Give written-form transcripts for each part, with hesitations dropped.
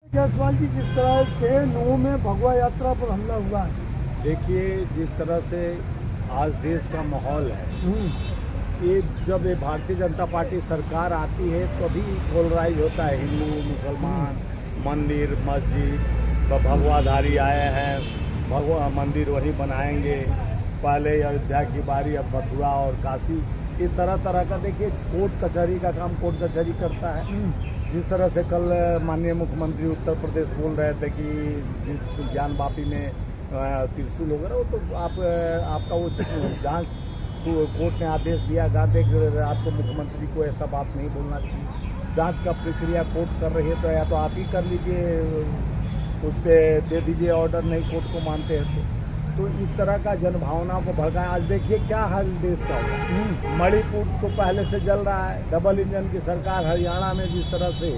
जायसवाल जी, जिस तरह से नूह में भगवा यात्रा पर हमला हुआ है, देखिए जिस तरह से आज देश का माहौल है, ये जब ये भारतीय जनता पार्टी सरकार आती है तभी पोलराइज होता है। हिंदू मुसलमान, मंदिर मस्जिद, भगवाधारी आए हैं, भगवा मंदिर वही बनाएंगे। पहले अयोध्या की बारी, अब मथुरा और काशी, इस तरह तरह का देखिए कोर्ट कचहरी का काम कोर्ट कचहरी करता है। जिस तरह से कल माननीय मुख्यमंत्री उत्तर प्रदेश बोल रहे थे कि जिस ज्ञान वापी में त्रिशूल वगैरह, वो तो आपका वो जांच कोर्ट ने आदेश दिया था। देख आपको मुख्यमंत्री को ऐसा बात नहीं बोलना चाहिए। जांच का प्रक्रिया कोर्ट कर रही है तो या तो आप ही कर लीजिए, उस पर दे दीजिए ऑर्डर, नहीं कोर्ट को मानते हैं तो इस तरह का जनभावनाओं को भड़काया। आज देखिए क्या हाल देश का होगा। मणिपुर तो पहले से जल रहा है, डबल इंजन की सरकार। हरियाणा में जिस तरह से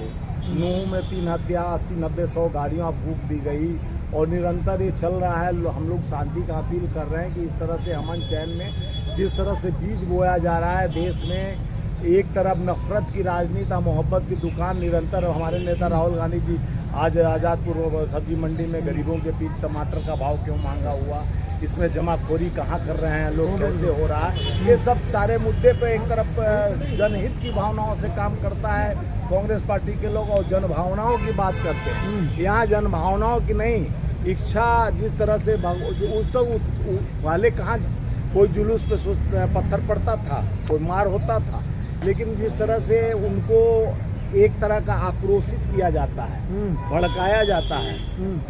नूह में 3 हत्या, 80-90-100 गाड़ियाँ फूंक दी गई और निरंतर ये चल रहा है। हम लोग शांति का अपील कर रहे हैं कि इस तरह से अमन चैन में जिस तरह से बीज बोया जा रहा है देश में, एक तरफ नफरत की राजनीति, मोहब्बत की दुकान निरंतर। हमारे नेता राहुल गांधी जी आज आज़ादपुर सब्जी मंडी में गरीबों के बीच टमाटर का भाव क्यों महंगा हुआ, इसमें जमाखोरी कहाँ कर रहे हैं लोग, कैसे हो रहा है, ये सब सारे मुद्दे पे एक तरफ जनहित की भावनाओं से काम करता है कांग्रेस पार्टी के लोग और जनभावनाओं की बात करते हैं। यहाँ जनभावनाओं की नहीं, इच्छा जिस तरह से उस तक वाले कहाँ कोई जुलूस पे पत्थर पड़ता था, कोई मार होता था, लेकिन जिस तरह से उनको एक तरह का आक्रोशित किया जाता है, भड़काया जाता है,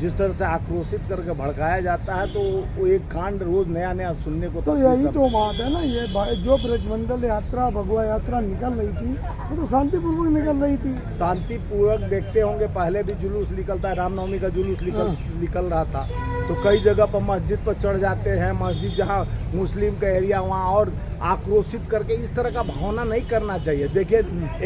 जिस तरह से आक्रोशित करके भड़काया जाता है, तो वो एक कांड रोज नया नया सुनने को। तो यही तो बात है ना, ये जो ब्रजमंडल यात्रा, भगवा यात्रा निकल रही थी वो तो शांतिपूर्वक निकल रही थी। शांतिपूर्वक देखते होंगे, पहले भी जुलूस निकलता है, रामनवमी का जुलूस निकल रहा था, तो कई जगह पर मस्जिद पर चढ़ जाते हैं, मस्जिद जहाँ मुस्लिम का एरिया वहाँ, और आक्रोशित करके इस तरह का भावना नहीं करना चाहिए। देखिए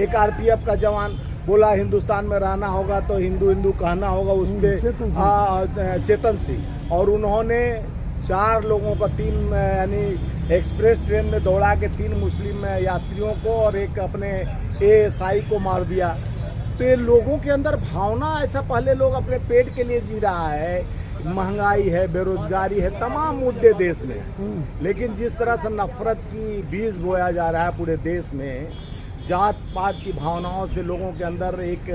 एक आरपीएफ का जवान बोला हिंदुस्तान में रहना होगा तो हिंदू हिंदू कहना होगा, उस पर चेतन सिंह, और उन्होंने 4 लोगों का 3 यानी एक्सप्रेस ट्रेन में दौड़ा के 3 मुस्लिम यात्रियों को और एक अपने एएसआई को मार दिया। तो ये लोगों के अंदर भावना, ऐसा पहले लोग अपने पेट के लिए जी रहा है, महंगाई है, बेरोजगारी है, तमाम मुद्दे देश में, लेकिन जिस तरह से नफरत की बीज बोया जा रहा है पूरे देश में, जात पात की भावनाओं से लोगों के अंदर एक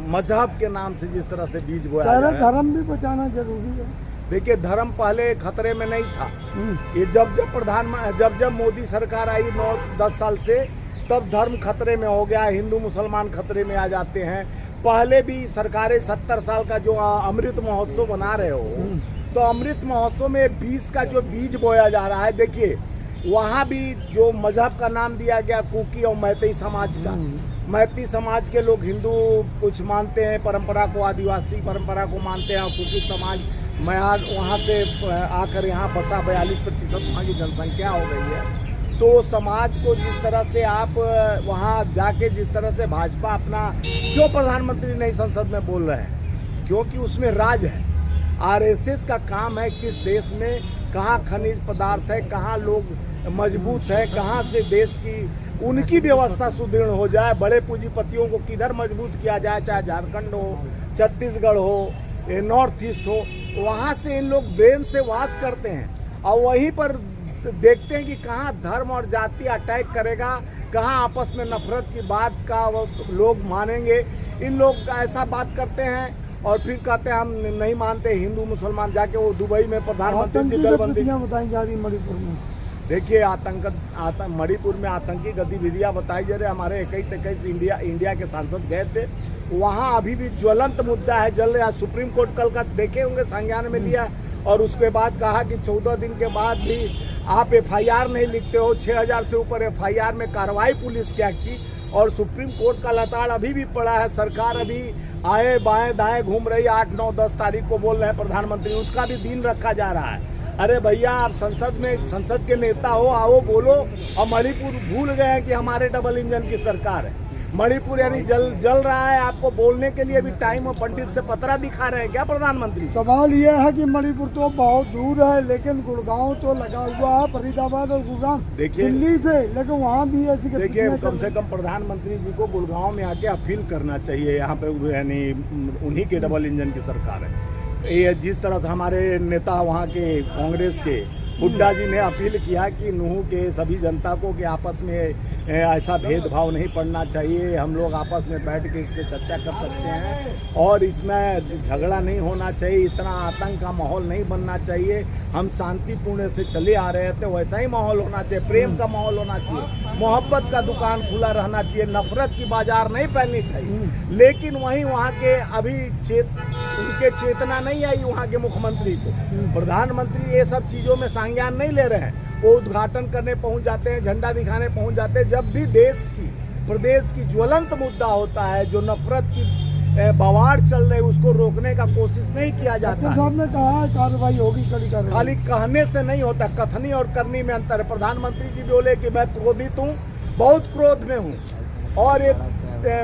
मजहब के नाम से जिस तरह से बीज बोया जा रहा है। धर्म भी बचाना जरूरी है। देखिए धर्म पहले खतरे में नहीं था, ये जब मोदी सरकार आई 9-10 साल से, तब धर्म खतरे में हो गया, हिंदू मुसलमान खतरे में आ जाते हैं। पहले भी सरकारें 70 साल का जो अमृत महोत्सव बना रहे हो, तो अमृत महोत्सव में 20 का जो बीज बोया जा रहा है, देखिए वहाँ भी जो मजहब का नाम दिया गया कुकी और मैतेई समाज का, मैती समाज के लोग हिंदू कुछ मानते हैं परंपरा को, आदिवासी परंपरा को मानते हैं, और कुकी समाज वहाँ से आकर यहाँ बसा 42% वहाँ की जनसंख्या हो गई है। तो समाज को जिस तरह से आप वहाँ जाके जिस तरह से भाजपा अपना, जो प्रधानमंत्री नहीं संसद में बोल रहे हैं, क्योंकि उसमें राज है, आरएसएस का काम है किस देश में कहाँ खनिज पदार्थ है, कहाँ लोग मजबूत है, कहाँ से देश की उनकी व्यवस्था सुदृढ़ हो जाए, बड़े पूंजीपतियों को किधर मजबूत किया जाए, चाहे झारखंड हो, छत्तीसगढ़ हो, नॉर्थ ईस्ट हो, वहाँ से इन लोग ब्रेन से वास करते हैं और वहीं पर देखते हैं कि कहाँ धर्म और जाति अटैक करेगा, कहाँ आपस में नफरत की बात का लोग मानेंगे। इन लोग ऐसा बात करते हैं और फिर कहते हैं हम नहीं मानते हिंदू मुसलमान। जाके वो दुबई में प्रधानमंत्री दलबंदी बताई जा रही मणिपुर में। देखिए मणिपुर में आतंकी गतिविधियां बताई जा रही। हमारे 21 इंडिया के सांसद गए थे, वहाँ अभी भी ज्वलंत मुद्दा है, जल रहा। सुप्रीम कोर्ट कल का देखे होंगे, संज्ञान में लिया और उसके बाद कहा कि 14 दिन के बाद भी आप एफआईआर नहीं लिखते हो। 6000 से ऊपर एफआईआर में कार्रवाई पुलिस क्या की, और सुप्रीम कोर्ट का लताड़ अभी भी पड़ा है। सरकार अभी आए बाएं दाएं घूम रही। 8, 9, 10 तारीख को बोल रहे हैं प्रधानमंत्री, उसका भी दिन रखा जा रहा है। अरे भैया, आप संसद के नेता हो, आओ बोलो। और मणिपुर भूल गए हैं कि हमारे डबल इंजन की सरकार है। मणिपुर यानी जल रहा है, आपको बोलने के लिए भी टाइम और पंडित से पतरा दिखा रहे हैं क्या प्रधानमंत्री? सवाल यह है कि मणिपुर तो बहुत दूर है, लेकिन गुड़गांव तो लगा हुआ है, फरीदाबाद और गुड़गांव दिल्ली से, लेकिन वहाँ भी ऐसी देखिए कम से कम प्रधानमंत्री जी को गुड़गांव में आके अपील करना चाहिए। यहाँ पे यानी उन्हीं के डबल इंजन की सरकार है। ये जिस तरह से हमारे नेता वहाँ के कांग्रेस के हुड्डा जी ने अपील किया कि नूह के सभी जनता को कि आपस में ऐसा भेदभाव नहीं पड़ना चाहिए, हम लोग आपस में बैठ के इस पर चर्चा कर सकते हैं और इसमें झगड़ा नहीं होना चाहिए, इतना आतंक का माहौल नहीं बनना चाहिए, हम शांतिपूर्ण से चले आ रहे थे, वैसा ही माहौल होना चाहिए, प्रेम का माहौल होना चाहिए, मोहब्बत का दुकान खुला रहना चाहिए, नफरत की बाजार नहीं फैलनी चाहिए। लेकिन वहीं वहाँ के अभी उनके चेतना नहीं आई वहाँ के मुख्यमंत्री को, प्रधानमंत्री ये सब चीज़ों में संज्ञान नहीं ले रहे हैं। वो उद्घाटन करने पहुंच जाते हैं, झंडा दिखाने पहुंच जाते हैं। जब भी देश की प्रदेश की ज्वलंत मुद्दा होता है, जो नफरत की बवाड़ चल रही है, उसको रोकने का कोशिश नहीं किया जाता। साहब ने कहा कार्रवाई होगी, कड़ी कार्रवाई। खाली कहने से नहीं होता, कथनी और करनी में अंतर है। प्रधानमंत्री जी बोले कि मैं क्रोधित हूँ, बहुत क्रोध में हूँ और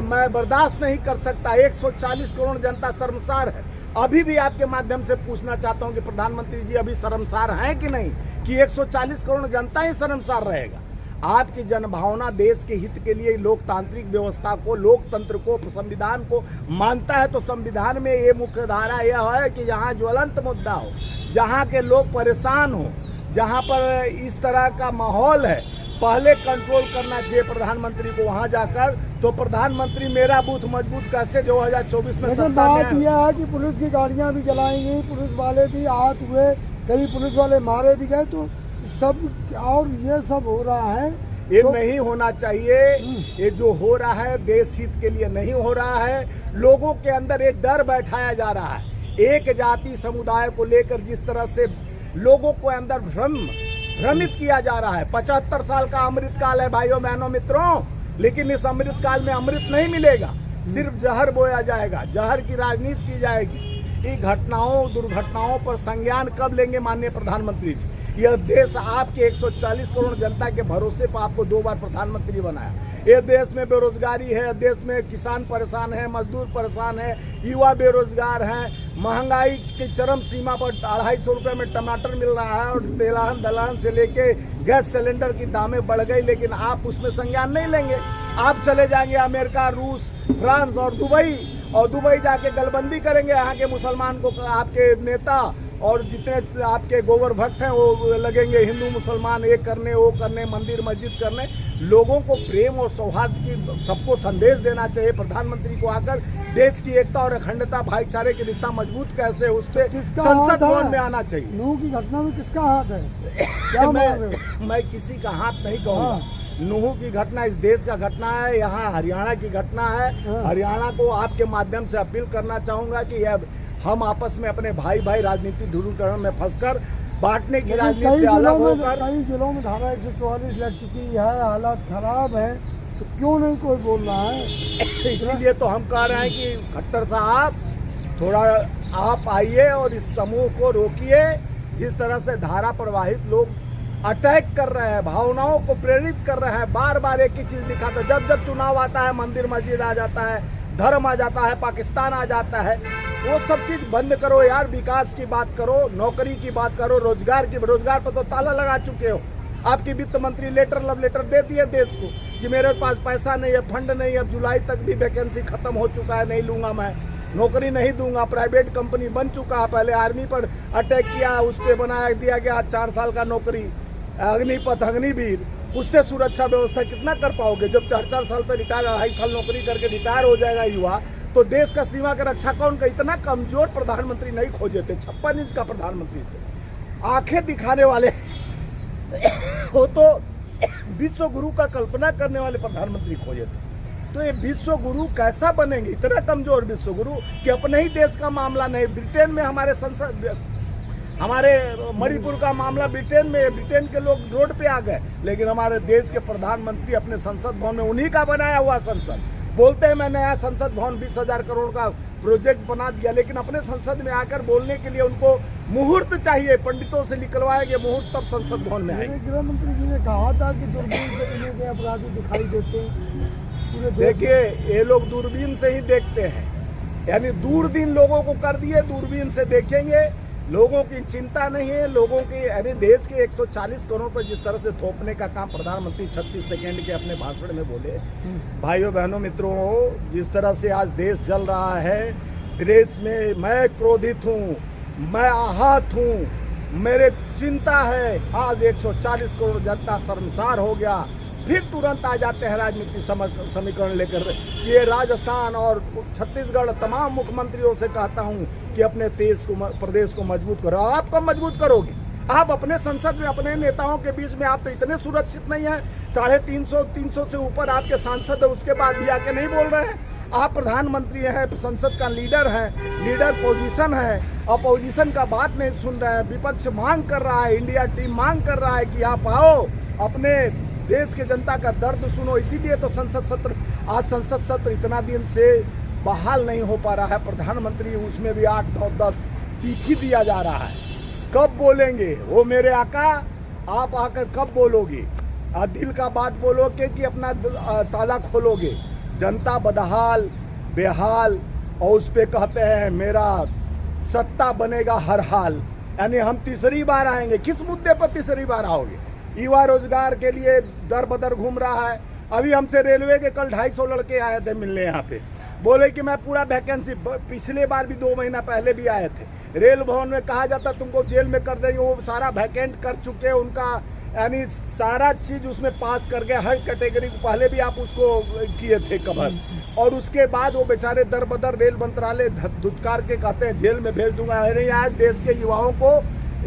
मैं बर्दाश्त नहीं कर सकता। 140 करोड़ जनता शर्मसार है। अभी भी आपके माध्यम से पूछना चाहता हूं कि प्रधानमंत्री जी अभी शर्मसार हैं कि नहीं, कि 140 करोड़ जनता ही शर्मसार रहेगा? आपकी जनभावना देश के हित के लिए लोकतांत्रिक व्यवस्था को, लोकतंत्र को, संविधान को मानता है, तो संविधान में ये मुख्य धारा यह है कि जहाँ ज्वलंत मुद्दा हो, जहाँ के लोग परेशान हो, जहाँ पर इस तरह का माहौल है, पहले कंट्रोल करना चाहिए प्रधानमंत्री को वहां जाकर। तो प्रधानमंत्री मेरा बूथ मजबूत कैसे 2024 में सत्ता बात यह है कि पुलिस की गाड़ियां भी जलाएंगी, पुलिस वाले भी आहत हुए, कई पुलिस वाले मारे भी गए, तो सब और ये सब हो रहा है, ये तो नहीं होना चाहिए। ये जो हो रहा है देश हित के लिए नहीं हो रहा है। लोगों के अंदर एक डर बैठाया जा रहा है, एक जाति समुदाय को लेकर जिस तरह से लोगों को अंदर भ्रमित किया जा रहा है। 75 साल का अमृत काल है भाइयों बहनों मित्रों, लेकिन इस अमृत काल में अमृत नहीं मिलेगा, सिर्फ जहर बोया जाएगा, जहर की राजनीति की जाएगी। इन घटनाओं दुर्घटनाओं पर संज्ञान कब लेंगे माननीय प्रधानमंत्री जी? यह देश आपके 140 करोड़ जनता के भरोसे पर आपको 2 बार प्रधानमंत्री बनाया। ये देश में बेरोजगारी है, देश में किसान परेशान है, मजदूर परेशान है, युवा बेरोजगार हैं, महंगाई की चरम सीमा पर 250 रुपये में टमाटर मिल रहा है और तेलहन दलहन से लेके गैस सिलेंडर की दामें बढ़ गई, लेकिन आप उसमें संज्ञान नहीं लेंगे। आप चले जाएंगे अमेरिका, रूस, फ्रांस और दुबई जाके गलबंदी करेंगे। यहाँ के मुसलमान को आपके नेता और जितने आपके गोबर भक्त हैं वो लगेंगे हिंदू मुसलमान एक करने, वो करने, मंदिर मस्जिद करने। लोगों को प्रेम और सौहार्द की सबको संदेश देना चाहिए। प्रधानमंत्री को आकर देश की एकता और अखंडता, भाईचारे के रिश्ता मजबूत कैसे, उस पर संसद भवन में आना चाहिए। नूह की घटना में किसका हाथ है? क्या मैं किसी का हाथ नहीं कहूँगा। नूह की घटना इस देश का घटना है, यहाँ हरियाणा की घटना है। हरियाणा को आपके माध्यम से अपील करना चाहूंगा कि यह हम आपस में अपने भाई राजनीतिक ध्रुवीकरण में फंसकर बांटने की राजनीति से अलग होकर, कई जिलों में धारा 144 लग चुकी है, हालात खराब है, तो क्यों नहीं कोई बोल रहा है? इसीलिए तो हम कह रहे हैं कि खट्टर साहब थोड़ा आप आइए और इस समूह को रोकिए। जिस तरह से धारा प्रवाहित लोग अटैक कर रहे हैं, भावनाओं को प्रेरित कर रहे हैं, बार बार एक ही चीज दिखाते हैं। जब चुनाव आता है मंदिर मस्जिद आ जाता है, धर्म आ जाता है, पाकिस्तान आ जाता है। वो सब चीज बंद करो यार, विकास की बात करो, नौकरी की बात करो, रोजगार पर तो ताला लगा चुके हो। आपकी वित्त मंत्री लव लेटर देती है देश को कि मेरे पास पैसा नहीं है, फंड नहीं है, अब जुलाई तक भी वैकेंसी खत्म हो चुका है, नहीं लूंगा, मैं नौकरी नहीं दूंगा। प्राइवेट कंपनी बन चुका है, पहले आर्मी पर अटैक किया, उस पर बना दिया गया 4 साल का नौकरी, अग्निपथ, अग्निवीर। उससे सुरक्षा व्यवस्था कितना कर पाओगे? जब 4 साल पर रिटायर, 2.5 साल नौकरी करके रिटायर हो जाएगा युवा, तो देश का सीमा का रक्षा कौन का? इतना कमजोर प्रधानमंत्री नहीं खोजे थे। 56 इंच का प्रधानमंत्री थे, आंखें दिखाने वाले वो तो विश्व गुरु का कल्पना करने वाले प्रधानमंत्री खोजे थे। तो ये विश्व गुरु कैसा बनेंगे? इतना कमजोर विश्व गुरु कि अपने ही देश का मामला नहीं, ब्रिटेन में हमारे मणिपुर का मामला ब्रिटेन के लोग रोड पे आ गए, लेकिन हमारे देश के प्रधानमंत्री अपने संसद भवन में, उन्हीं का बनाया हुआ संसद, बोलते हैं मैं नया संसद भवन 20,000 करोड़ का प्रोजेक्ट बना दिया, लेकिन अपने संसद में आकर बोलने के लिए उनको मुहूर्त चाहिए, पंडितों से निकलवाएंगे मुहूर्त, तब संसद भवन में आएंगे। गृह मंत्री जी ने कहा था कि दूरबीन से इन्हें के अपराधी दिखाई देते हैं पूरे देश में। देखिए, ये लोग दूरबीन से ही देखते हैं, यानी दूरबीन लोगों को कर दिए, दूरबीन से देखेंगे। लोगों की चिंता नहीं है, लोगों की, यानी देश के 140 करोड़ पर जिस तरह से थोपने का काम प्रधानमंत्री 36 सेकंड के अपने भाषण में बोले। भाइयों बहनों मित्रों, जिस तरह से आज देश जल रहा है, देश में मैं क्रोधित हूँ, मैं आहत हूँ, मेरे चिंता है। आज 140 करोड़ जनता शर्मसार हो गया, फिर तुरंत आ जाते हैं राजनीति समीकरण लेकर। ये राजस्थान और छत्तीसगढ़ तमाम मुख्यमंत्रियों से कहता हूं कि अपने प्रदेश को मजबूत करो। आप कब मजबूत करोगे? आप अपने संसद में अपने नेताओं के बीच में आप तो इतने सुरक्षित नहीं है। 350 से ऊपर आपके सांसद है, उसके बाद भी आके नहीं बोल रहे हैं। आप प्रधानमंत्री हैं, संसद का लीडर है, लीडर पोजीशन है, अपोजिशन का बात नहीं सुन रहे हैं। विपक्ष मांग कर रहा है, इंडिया टीम मांग कर रहा है कि आप आओ, अपने देश के जनता का दर्द सुनो। इसीलिए तो संसद सत्र इतना दिन से बहाल नहीं हो पा रहा है। प्रधानमंत्री उसमें भी 8, 9, 10 तिथि दिया जा रहा है। कब बोलेंगे वो मेरे आका? आप आकर कब बोलोगे? दिल का बात बोलोगे कि अपना ताला खोलोगे? जनता बदहाल बेहाल, और उस पे कहते हैं मेरा सत्ता बनेगा हर हाल, यानी हम तीसरी बार आएंगे। किस मुद्दे पर तीसरी बार आओगे? युवा रोजगार के लिए दर बदर घूम रहा है। अभी हमसे रेलवे के कल 250 लड़के आए थे मिलने यहाँ पे, बोले कि मैं पूरा वैकेंसी, पिछले बार भी 2 महीना पहले भी आए थे। रेल भवन में कहा जाता तुमको जेल में कर देंगे, वो सारा वैकेंट कर चुके हैं उनका, यानी सारा चीज उसमें पास कर गए। हर कैटेगरी को पहले भी आप उसको किए थे कवर, और उसके बाद वो बेचारे दर बदर रेल मंत्रालय धुतकार के कहते हैं जेल में भेज दूंगा। अरे आज देश के युवाओं को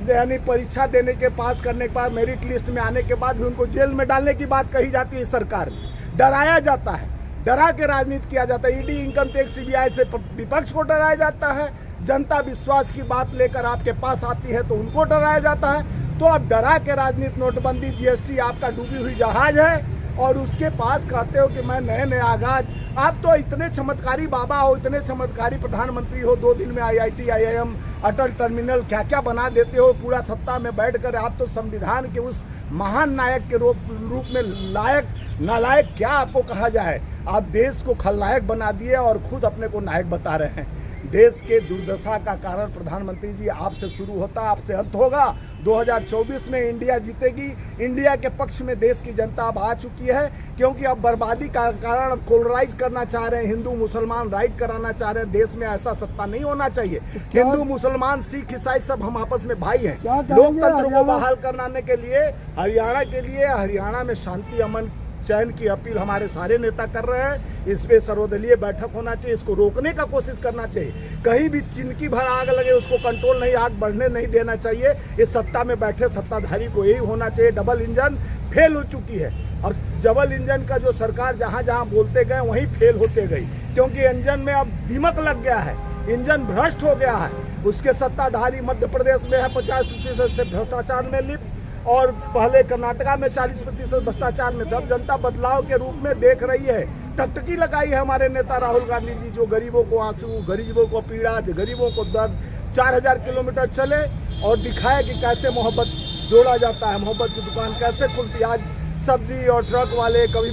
यानी परीक्षा देने के पास करने के बाद मेरिट लिस्ट में आने के बाद भी उनको जेल में डालने की बात कही जाती है। सरकार में डराया जाता है, डरा के राजनीति किया जाता है। ईडी, इनकम टैक्स, सीबीआई से विपक्ष को डराया जाता है। जनता विश्वास की बात लेकर आपके पास आती है तो उनको डराया जाता है। तो अब डरा के राजनीति, नोटबंदी, जीएसटी आपका डूबी हुई जहाज है, और उसके पास कहते हो कि मैं नए आगाज। आप तो इतने चमत्कारी बाबा हो, इतने चमत्कारी प्रधानमंत्री हो, 2 दिन में IIT, IIM, अटल टर्मिनल क्या क्या बना देते हो पूरा सत्ता में बैठकर। आप तो संविधान के उस महान नायक के रूप में लायक नालायक क्या आपको कहा जाए। आप देश को खलनायक बना दिए और खुद अपने को नायक बता रहे हैं। देश के दुर्दशा का कारण प्रधानमंत्री जी आपसे शुरू होता, आपसे अंत होगा। 2024 में इंडिया जीतेगी। इंडिया के पक्ष में देश की जनता अब आ चुकी है, क्योंकि अब बर्बादी का कारण पोलराइज करना चाह रहे हैं, हिंदू मुसलमान राइट कराना चाह रहे हैं। देश में ऐसा सत्ता नहीं होना चाहिए। हिंदू मुसलमान सिख ईसाई सब हम आपस में भाई हैं। लोकतंत्र को बहाल कराने के लिए हरियाणा में शांति, अमन, चयन की अपील हमारे सारे नेता कर रहे हैं। इस पे सर्वदलीय बैठक होना चाहिए, इसको रोकने का कोशिश करना चाहिए। कहीं भी चिनकी भर आग लगे उसको कंट्रोल नहीं, आग बढ़ने नहीं देना चाहिए। इस सत्ता में बैठे सत्ताधारी को यही होना चाहिए। डबल इंजन फेल हो चुकी है, और डबल इंजन का जो सरकार जहां जहां बोलते गए वहीं फेल होते गई, क्योंकि इंजन में अब दीमक लग गया है, इंजन भ्रष्ट हो गया है। उसके सत्ताधारी मध्य प्रदेश में है 50% से भ्रष्टाचार में लिप्त, और पहले कर्नाटका में 40% भ्रष्टाचार में। तब जनता बदलाव के रूप में देख रही है। टकटकी लगाई है हमारे नेता राहुल गांधी जी, जो गरीबों को आंसू, गरीबों को पीड़ा, गरीबों को दर्द, 4000 किलोमीटर चले और दिखाए कि कैसे मोहब्बत जोड़ा जाता है, मोहब्बत की दुकान कैसे खुलती है। आज सब्जी और ट्रक वाले, कभी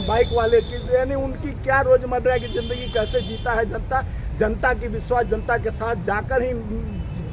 बाइक वाले, यानी उनकी क्या रोजमर्रा की जिंदगी कैसे जीता है जनता की विश्वास जनता के साथ जाकर ही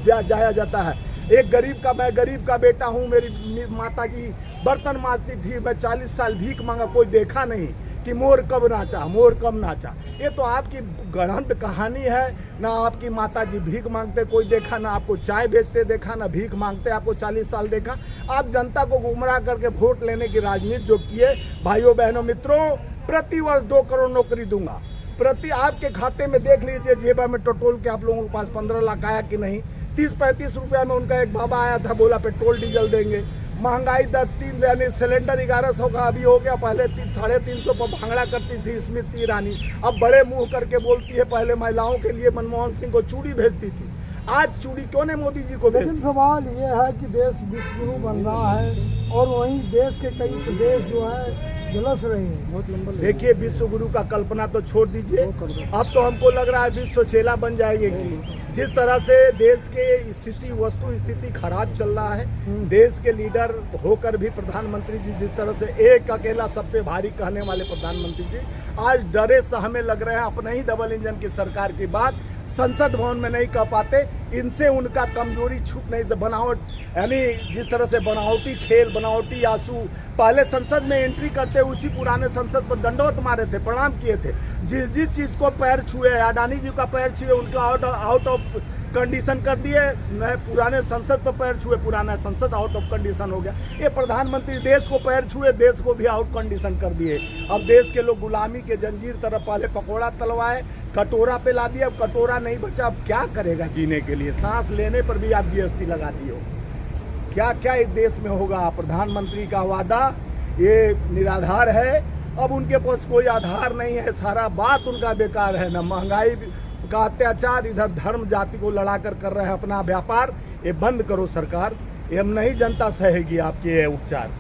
जाया जाता है। एक गरीब का, मैं गरीब का बेटा हूँ, मेरी माता जी बर्तन मांजती थी, मैं 40 साल भीख मांगा, कोई देखा नहीं कि मोर कब नाचा, मोर कब नाचा। ये तो आपकी गढ़ंत कहानी है। ना आपकी माता जी भीख मांगते कोई देखा, ना आपको चाय बेचते देखा, ना भीख मांगते आपको 40 साल देखा। आप जनता को गुमराह करके वोट लेने की राजनीति जो किए, भाइयों बहनों मित्रों, प्रति वर्ष 2 करोड़ नौकरी दूंगा। प्रति आपके खाते में देख लीजिए, जेबा में टटोल के आप लोगों के पास 15 लाख आया कि नहीं। 30-35 रुपया में उनका एक बाबा आया था, बोला पेट्रोल डीजल देंगे। महंगाई दर 3, यानी सिलेंडर 1100 का अभी हो गया, पहले 350 पर भांगड़ा करती थी स्मृति ईरानी, अब बड़े मुंह करके बोलती है। पहले महिलाओं के लिए मनमोहन सिंह को चूड़ी भेजती थी, आज चूड़ी क्यों नहीं मोदी जी को भेजती? लेकिन सवाल ये है कि देश विश्व गुरु बन रहा है, और वहीं देश के कई प्रदेश जो है झुलस रही है, बहुत लंबा। देखिए विश्व गुरु का कल्पना तो छोड़ दीजिए, अब तो हमको लग रहा है विश्व चेला बन जाएगी कि जिस तरह से देश के स्थिति वस्तु स्थिति खराब चल रहा है, देश के लीडर होकर भी प्रधानमंत्री जी जिस तरह से एक अकेला सब पे भारी कहने वाले प्रधानमंत्री जी आज डरे सहमे लग रहे हैं, अपने ही डबल इंजन की सरकार की बात संसद भवन में नहीं कह पाते। इनसे उनका कमजोरी छुप नहीं से बनावट, यानी जिस तरह से बनावटी खेल, बनावटी आंसू, पहले संसद में एंट्री करते उसी पुराने संसद पर दंडवत मारे थे, प्रणाम किए थे। जिस चीज को पैर छुए, अडानी जी का पैर छुए उनका आउट ऑफ कंडीशन कर दिए, नए पुराने संसद पर पैर छुए, पुराना संसद आउट ऑफ कंडीशन हो गया। ये प्रधानमंत्री देश को पैर छुए, देश को भी आउट कंडीशन कर दिए। अब देश के लोग गुलामी के जंजीर तरफ पहले पकौड़ा तलवाए, कटोरा पे ला दिया, अब कटोरा नहीं बचा, अब क्या करेगा जीने के लिए? सांस लेने पर भी आप जीएसटी लगा दिए हो। क्या क्या इस देश में होगा? प्रधानमंत्री का वादा ये निराधार है, अब उनके पास कोई आधार नहीं है, सारा बात उनका बेकार है। न महंगाई का अत्याचार, इधर धर्म जाति को लड़ाकर कर रहे हैं अपना व्यापार। ये बंद करो सरकार, ये हम नहीं जनता सहेगी आपके ये उपचार।